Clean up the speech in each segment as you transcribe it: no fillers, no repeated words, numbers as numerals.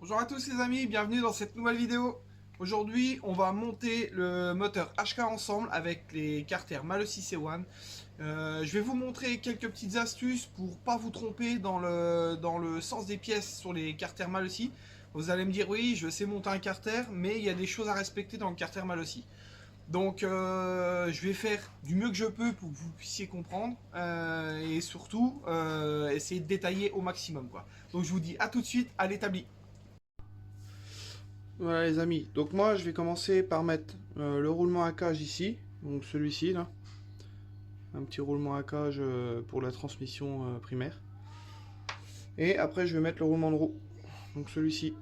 Bonjour à tous les amis, bienvenue dans cette nouvelle vidéo. Aujourd'hui, on va monter le moteur HK ensemble avec les carters Malossi C1. Je vais vous montrer quelques petites astuces pour pas vous tromper dans le sens des pièces sur les carters Malossi. Vous allez me dire oui, je sais monter un carter, mais il y a des choses à respecter dans le carter Malossi. Donc je vais faire du mieux que je peux pour que vous puissiez comprendre et surtout essayer de détailler au maximum, quoi. Donc je vous dis à tout de suite à l'établi. Voilà les amis, donc moi je vais commencer par mettre le roulement à cage ici, donc celui-ci là, un petit roulement à cage pour la transmission primaire. Et après je vais mettre le roulement de roue, donc celui-ci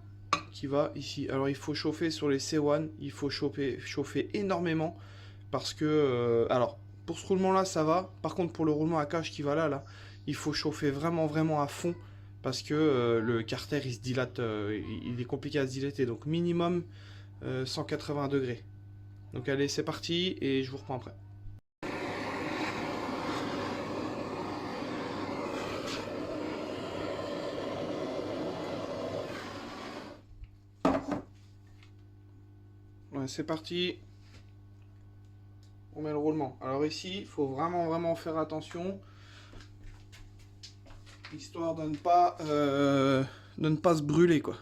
qui va ici. Alors il faut chauffer sur les C1, il faut chauffer énormément parce que, alors pour ce roulement là ça va, par contre pour le roulement à cage qui va là, il faut chauffer vraiment à fond parce que le carter il se dilate, il est compliqué à se dilater, donc minimum 180 degrés. Donc allez, c'est parti et je vous reprends après. Ouais, c'est parti. On met le roulement. Alors ici, il faut vraiment faire attention, histoire de ne pas se brûler, quoi.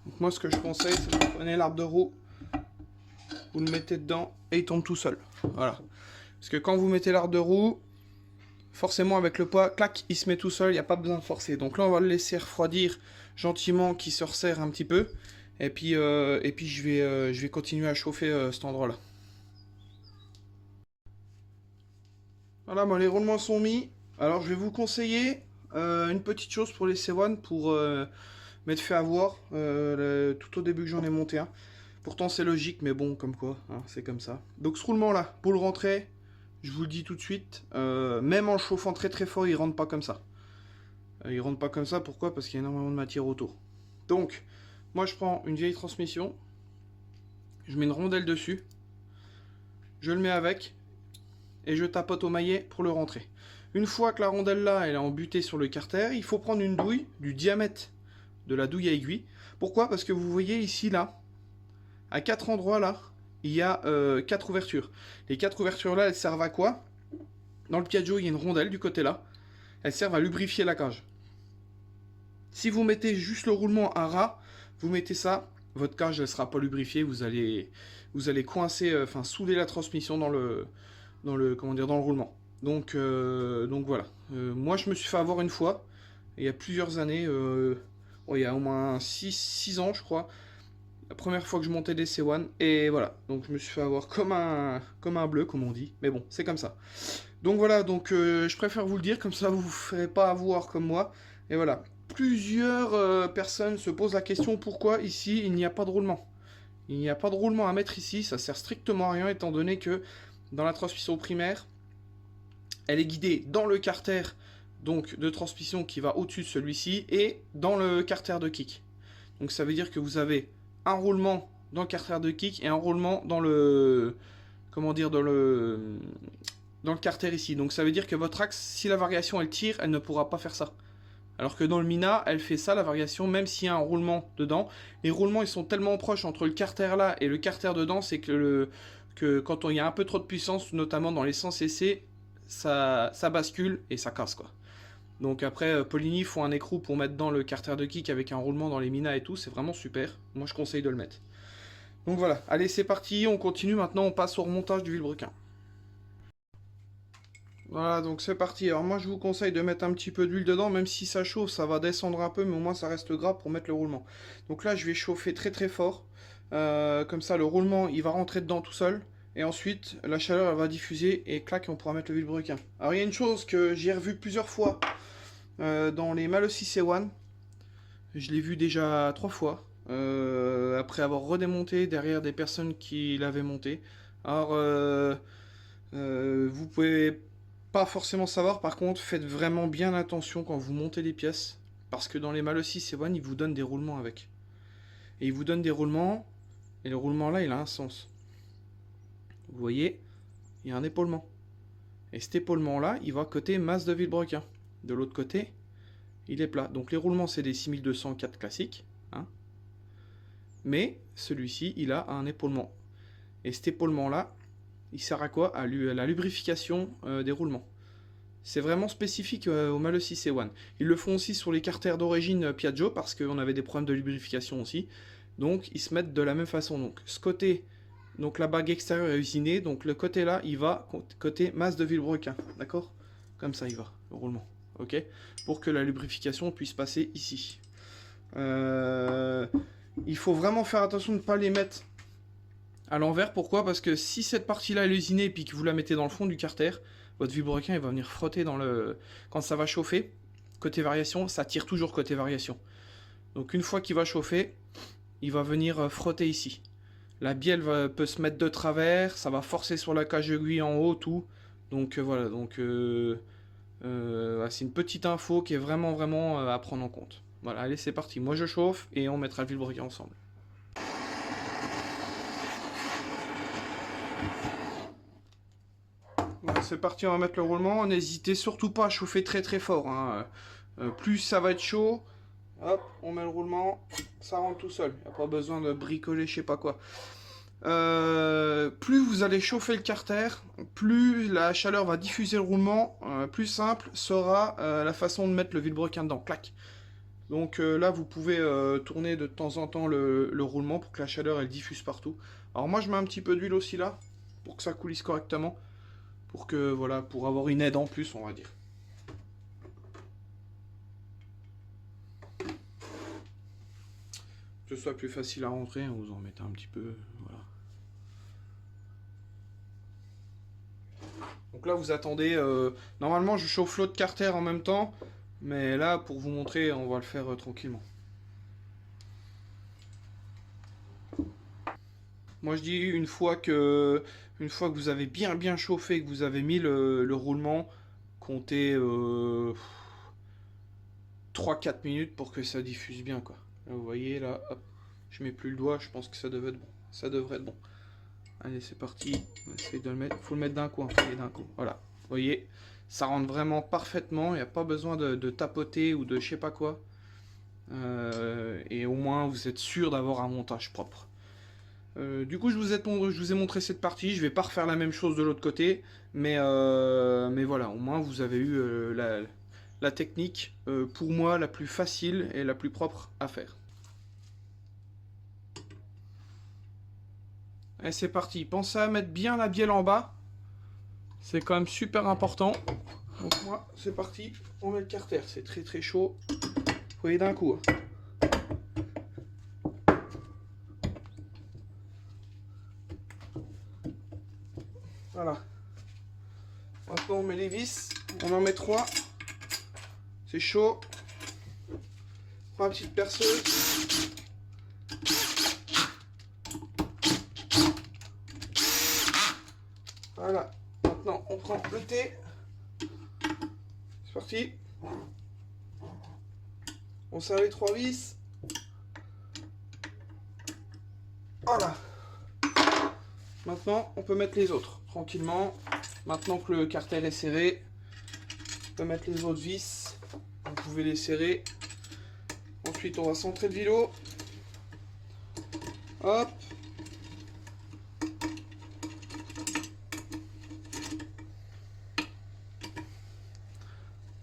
Donc moi, ce que je conseille, c'est que vous prenez l'arbre de roue, vous le mettez dedans et il tombe tout seul. Voilà. Parce que quand vous mettez l'arbre de roue, forcément avec le poids, clac, il se met tout seul, il n'y a pas besoin de forcer. Donc là, on va le laisser refroidir gentiment, qu'il se resserre un petit peu. Et puis je vais continuer à chauffer cet endroit-là. Voilà, moi les roulements sont mis. Alors je vais vous conseiller une petite chose pour les C1 pour m'être fait avoir tout au début que j'en ai monté un. Pourtant c'est logique, mais bon, comme quoi, hein, c'est comme ça. Donc ce roulement-là, pour le rentrer, je vous le dis tout de suite, même en le chauffant très fort, il rentre pas comme ça. Il rentre pas comme ça, pourquoi? Parce qu'il y a énormément de matière autour. Donc, moi je prends une vieille transmission, je mets une rondelle dessus, je le mets avec, et je tapote au maillet pour le rentrer. Une fois que la rondelle là elle est embutée sur le carter, il faut prendre une douille du diamètre de la douille à aiguille. Pourquoi? Parce que vous voyez ici là, à 4 endroits là, il y a 4 ouvertures. Les 4 ouvertures là, elles servent à quoi? Dans le Piaggio, il y a une rondelle du côté là. Elles servent à lubrifier la cage. Si vous mettez juste le roulement à ras, vous mettez ça, votre cage elle sera pas lubrifiée, vous allez coincer, enfin souder la transmission comment dire, dans le roulement. Donc voilà. Moi je me suis fait avoir une fois, il y a plusieurs années, il y a au moins 6 ans je crois, la première fois que je montais des C1, et voilà. Donc je me suis fait avoir comme un bleu, comme on dit, mais bon, c'est comme ça. Donc voilà, donc je préfère vous le dire, comme ça vous ne vous ferez pas avoir comme moi. Et voilà, plusieurs personnes se posent la question pourquoi ici il n'y a pas de roulement. Il n'y a pas de roulement à mettre ici, ça sert strictement à rien étant donné que dans la transmission primaire, elle est guidée dans le carter donc de transmission qui va au-dessus de celui-ci et dans le carter de kick. Donc ça veut dire que vous avez un roulement dans le carter de kick et un roulement dans le comment dire dans le carter ici. Donc ça veut dire que votre axe, si la variation elle tire, elle ne pourra pas faire ça. Alors que dans le Mina, elle fait ça, la variation, même s'il y a un roulement dedans. Les roulements, ils sont tellement proches entre le carter là et le carter dedans, c'est que quand il y a un peu trop de puissance, notamment dans les sens essai, ça bascule et ça casse, quoi. Donc après, Polini font un écrou pour mettre dans le carter de kick avec un roulement dans les Mina et tout, c'est vraiment super. Moi, je conseille de le mettre. Donc voilà, allez, c'est parti, on continue. Maintenant, on passe au remontage du vilebrequin. Voilà, donc c'est parti. Alors moi, je vous conseille de mettre un petit peu d'huile dedans, même si ça chauffe, ça va descendre un peu, mais au moins ça reste gras pour mettre le roulement. Donc là, je vais chauffer très fort. Comme ça, le roulement, il va rentrer dedans tout seul. Et ensuite, la chaleur, elle va diffuser et clac, on pourra mettre le vilebrequin. Alors il y a une chose que j'ai revue plusieurs fois dans les Malossi C1. Je l'ai vu déjà 3 fois. Après avoir redémonté derrière des personnes qui l'avaient monté. Alors, vous pouvez pas forcément savoir, par contre, faites vraiment bien attention quand vous montez les pièces. Parce que dans les Malossi C1, ils vous donnent des roulements avec. Et ils vous donnent des roulements Et le roulement là, il a un sens. Vous voyez, il y a un épaulement. Et cet épaulement là, il va côté masse de vilebrequin. De l'autre côté, il est plat. Donc les roulements, c'est des 6204 classiques. Hein. Mais celui-ci, il a un épaulement. Et cet épaulement là, il sert à quoi? À la lubrification des roulements. C'est vraiment spécifique au Malus IC1. Ils le font aussi sur les carters d'origine Piaggio parce qu'on avait des problèmes de lubrification aussi. Donc ils se mettent de la même façon. Donc ce côté, donc la bague extérieure est usinée. Donc le côté là, il va côté masse de vilebrequin. D'accord? Comme ça il va, le roulement. Ok? Pour que la lubrification puisse passer ici. Il faut vraiment faire attention de ne pas les mettre à l'envers. Pourquoi? Parce que si cette partie-là est usinée et puis que vous la mettez dans le fond du carter, votre vilebrequin il va venir frotter dans le... Quand ça va chauffer, côté variation, ça tire toujours côté variation. Donc une fois qu'il va chauffer, il va venir frotter ici. La bielle peut se mettre de travers, ça va forcer sur la cage aiguille en haut, tout. Donc voilà, donc c'est une petite info qui est vraiment à prendre en compte. Voilà, allez c'est parti, moi je chauffe et on mettra le vilebrequin ensemble. C'est parti, on va mettre le roulement. N'hésitez surtout pas à chauffer très fort. Hein. Plus ça va être chaud, hop, on met le roulement, ça rentre tout seul. Il n'y a pas besoin de bricoler, je sais pas quoi. Plus vous allez chauffer le carter, plus la chaleur va diffuser le roulement, plus simple sera la façon de mettre le vilebrequin dedans. Clac. Donc là, vous pouvez tourner de temps en temps le roulement pour que la chaleur elle diffuse partout. Alors moi, je mets un petit peu d'huile aussi là, pour que ça coulisse correctement. Pour que, voilà, pour avoir une aide en plus, on va dire. Que ce soit plus facile à rentrer, vous en mettez un petit peu, voilà. Donc là, vous attendez, normalement, je chauffe l'autre carter en même temps, mais là, pour vous montrer, on va le faire tranquillement. Moi, je dis une fois que vous avez bien chauffé, que vous avez mis le roulement, comptez 3-4 minutes pour que ça diffuse bien, quoi. Là, vous voyez, là, hop, je mets plus le doigt, je pense que ça devrait être bon. Ça devrait être bon. Allez, c'est parti. On va essayer de le mettre. Il faut le mettre d'un coup, d'un coup. Voilà. Vous voyez, ça rentre vraiment parfaitement. Il n'y a pas besoin de tapoter ou de je sais pas quoi. Et au moins, vous êtes sûr d'avoir un montage propre. Du coup, je vous ai montré cette partie. Je vais pas refaire la même chose de l'autre côté, mais voilà, au moins vous avez eu la technique pour moi la plus facile et la plus propre à faire. Et c'est parti. Pensez à mettre bien la bielle en bas. C'est quand même super important. Donc moi, c'est parti. On met le carter. C'est très chaud. Vous voyez d'un coup. Hein. Voilà. Maintenant on met les vis, on en met 3. C'est chaud. On prend une petite perceuse. Voilà. Maintenant on prend le thé. C'est parti. On serre les 3 vis. Voilà. Maintenant on peut mettre les autres tranquillement. Maintenant que le carter est serré, on peut mettre les autres vis. Vous pouvez les serrer. Ensuite, on va centrer le vilo. Hop.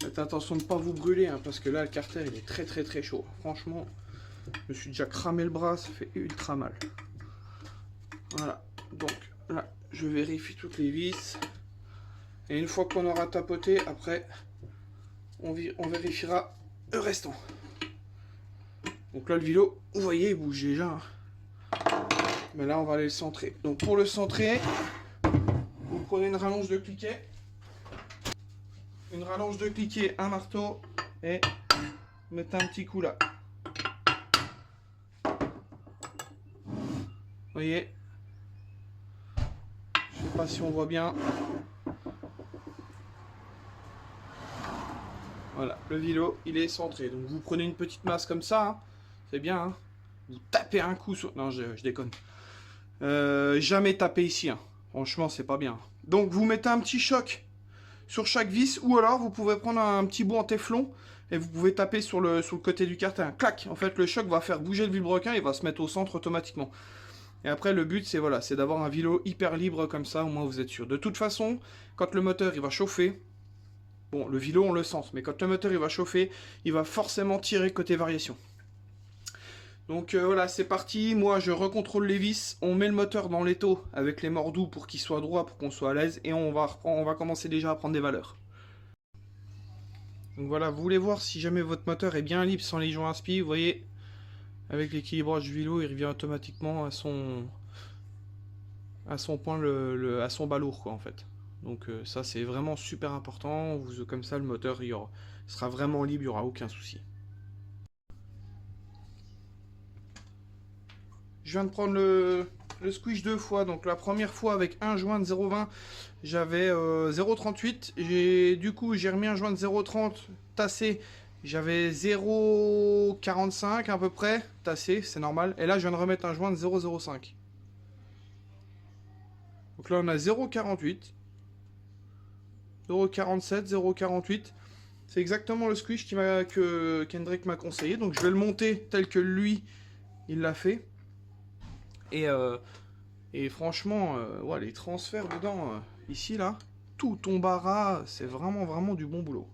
Faites attention de ne pas vous brûler, hein, parce que là, le carter, il est très chaud. Franchement, je me suis déjà cramé le bras, ça fait ultra mal. Voilà. Donc là, je vérifie toutes les vis. Et une fois qu'on aura tapoté, après, on vérifiera le restant. Donc là, le vilo, vous voyez, il bouge déjà. Hein. Mais là, on va aller le centrer. Donc pour le centrer, vous prenez une rallonge de cliquet. Une rallonge de cliquet, un marteau, et vous mettez un petit coup là. Vous voyez? Je sais pas si on voit bien. Voilà, le vilo, il est centré. Donc vous prenez une petite masse comme ça, hein. C'est bien. Hein. vous tapez un coup sur... Non, je déconne. Jamais taper ici, hein. Franchement, c'est pas bien. Donc, vous mettez un petit choc sur chaque vis, ou alors vous pouvez prendre un petit bout en téflon et vous pouvez taper sur le côté du carter. Clac. En fait, le choc va faire bouger le vilebrequin, il va se mettre au centre automatiquement. Et après, le but, c'est voilà, c'est d'avoir un vélo hyper libre comme ça, au moins vous êtes sûr. De toute façon, quand le moteur il va chauffer, bon, le vélo on le sent, mais quand le moteur il va chauffer, il va forcément tirer côté variation. Donc voilà, c'est parti. Moi, je recontrôle les vis. On met le moteur dans l'étau avec les mordous pour qu'il soit droit, pour qu'on soit à l'aise. Et on va commencer déjà à prendre des valeurs. Donc voilà, vous voulez voir si jamais votre moteur est bien libre sans les joints inspi. Vous voyez, avec l'équilibrage du vélo, il revient automatiquement à son point, à son balourd, quoi, en fait. Donc ça, c'est vraiment super important. Comme ça, le moteur sera vraiment libre, il n'y aura aucun souci. Je viens de prendre le squish deux fois. Donc la première fois avec un joint de 0,20, j'avais 0,38. Du coup, j'ai remis un joint de 0,30 tassé. J'avais 0,45 à peu près tassé, c'est normal. Et là, je viens de remettre un joint de 0,05. Donc là, on a 0,48, 0,47, 0,48. C'est exactement le squish que Kendrick m'a conseillé. Donc je vais le monter tel que lui, il l'a fait. Et franchement, ouais, les transferts dedans, ici, là, tout tombe à ras, c'est vraiment, vraiment du bon boulot.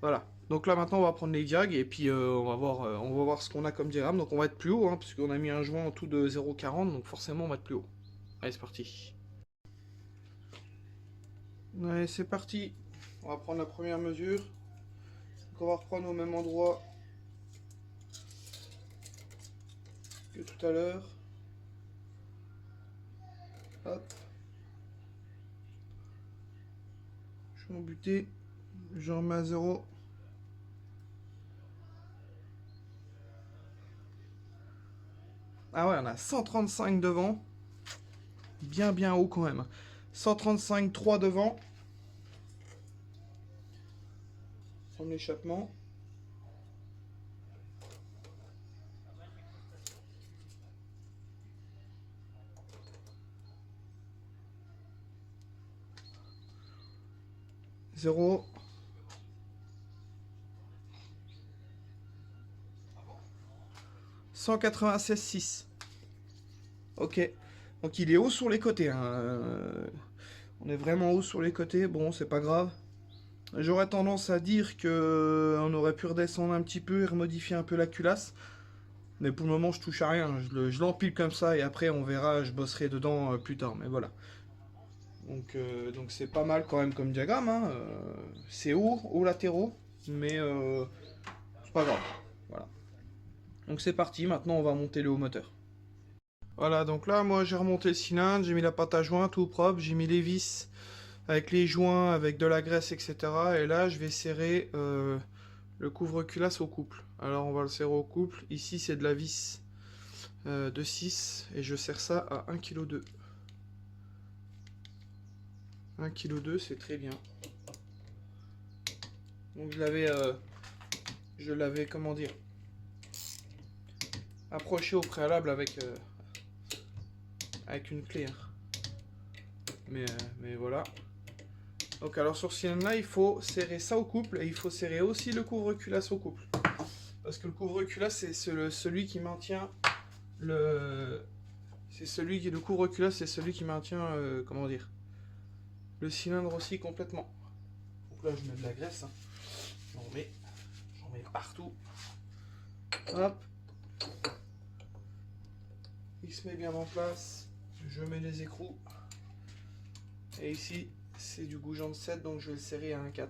Voilà. Donc là, maintenant, on va prendre les diags et puis on va voir ce qu'on a comme diagramme. Donc on va être plus haut, hein, puisqu'on a mis un joint en tout de 0,40, donc forcément, on va être plus haut. Allez, c'est parti. Allez, c'est parti. On va prendre la première mesure. Donc on va reprendre au même endroit que tout à l'heure. Hop. Je suis embuté. Je remets à 0. Ah ouais, on a 135 devant. Bien haut quand même. 135, 3 devant. Sans l'échappement. Zéro. « 196,6. Ok. Donc il est haut sur les côtés. Hein. On est vraiment haut sur les côtés. Bon, c'est pas grave. J'aurais tendance à dire que on aurait pu redescendre un petit peu et remodifier un peu la culasse. Mais pour le moment, je touche à rien. Je l'empile comme ça et après, on verra. Je bosserai dedans plus tard. Mais voilà. Donc c'est pas mal quand même comme diagramme. Hein. C'est haut, hauts latéraux. Mais c'est pas grave. Voilà. Donc c'est parti. Maintenant, on va monter le haut moteur. Voilà, donc là, moi, j'ai remonté le cylindre. J'ai mis la pâte à joint tout propre. J'ai mis les vis avec les joints, avec de la graisse, etc. Et là, je vais serrer le couvre-culasse au couple. Alors, on va le serrer au couple. Ici, c'est de la vis de 6. Et je serre ça à 1,2 kg. 1,2 kg, c'est très bien. Donc, je l'avais, comment dire, approché au préalable avec une clé. Hein. Mais voilà. Donc alors sur ce cylindre-là, il faut serrer ça au couple et il faut serrer aussi le couvre-culasse au couple. Parce que le couvre-culasse, c'est celui qui maintient le... Le couvre-culasse, c'est celui qui maintient, comment dire, le cylindre aussi complètement. Donc là, je mets de la graisse. Hein. J'en mets partout. Hop. Il se met bien en place. Je mets les écrous. Et ici, c'est du goujon de 7, donc je vais le serrer à 1,4.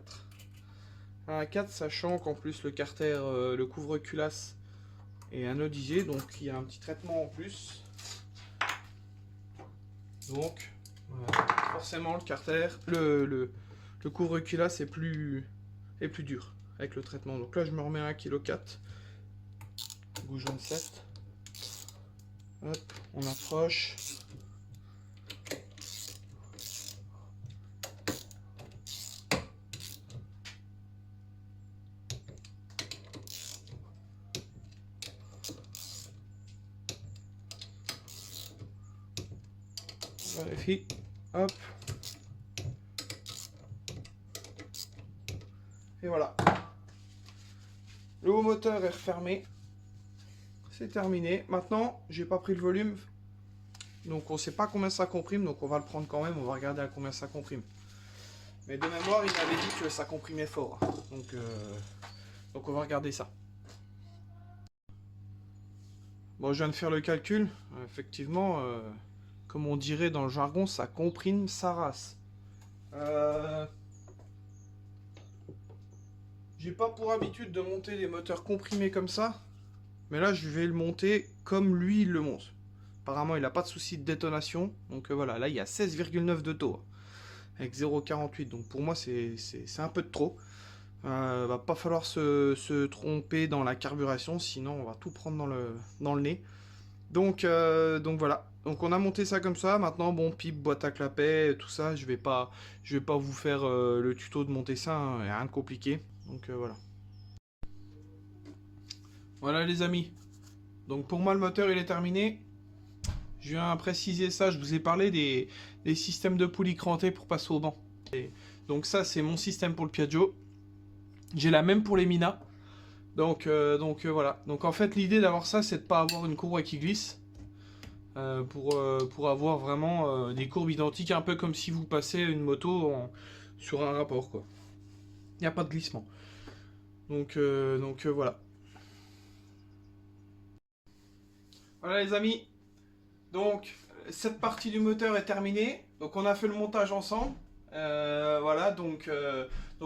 À 1,4, sachant qu'en plus le carter, le couvre-culasse est anodisé, donc il y a un petit traitement en plus. Donc, forcément, le carter, le couvre-culasse est plus dur avec le traitement. Donc là, je me remets à 1,4 kg. Goujon de 7. Hop, on approche. vérifie. Hop. Et voilà. Le haut moteur est refermé. C'est terminé. Maintenant, j'ai pas pris le volume. Donc on sait pas combien ça comprime. Donc on va le prendre quand même. On va regarder à combien ça comprime. Mais de mémoire, il m'avait dit que ça comprimait fort. Donc on va regarder ça. Bon, je viens de faire le calcul. Effectivement, comme on dirait dans le jargon, ça comprime sa race. J'ai pas pour habitude de monter des moteurs comprimés comme ça. Mais là, je vais le monter comme lui, il le monte. Apparemment, il n'a pas de souci de détonation. Donc voilà, là, il y a 16,9 de taux. Avec 0,48. Donc pour moi, c'est un peu de trop. Va pas falloir se tromper dans la carburation. Sinon, on va tout prendre dans le nez. Donc voilà. Donc on a monté ça comme ça. Maintenant, bon, pipe, boîte à clapet, tout ça. Je vais pas vous faire le tuto de monter ça. Hein, rien de compliqué. Donc voilà. Voilà les amis. Donc pour moi le moteur il est terminé. Je viens préciser ça, je vous ai parlé des systèmes de poulies crantées pour passer au banc. Donc ça c'est mon système pour le Piaggio. J'ai la même pour les Mina. Donc voilà. Donc en fait l'idée d'avoir ça c'est de ne pas avoir une courroie qui glisse. Pour avoir vraiment des courbes identiques, un peu comme si vous passez une moto sur un rapport quoi. Il n'y a pas de glissement. Donc voilà. Voilà les amis, donc cette partie du moteur est terminée, donc on a fait le montage ensemble, voilà, donc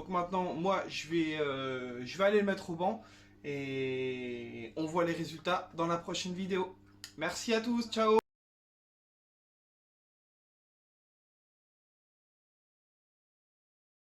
maintenant moi je vais aller le mettre au banc et on voit les résultats dans la prochaine vidéo. Merci à tous, ciao.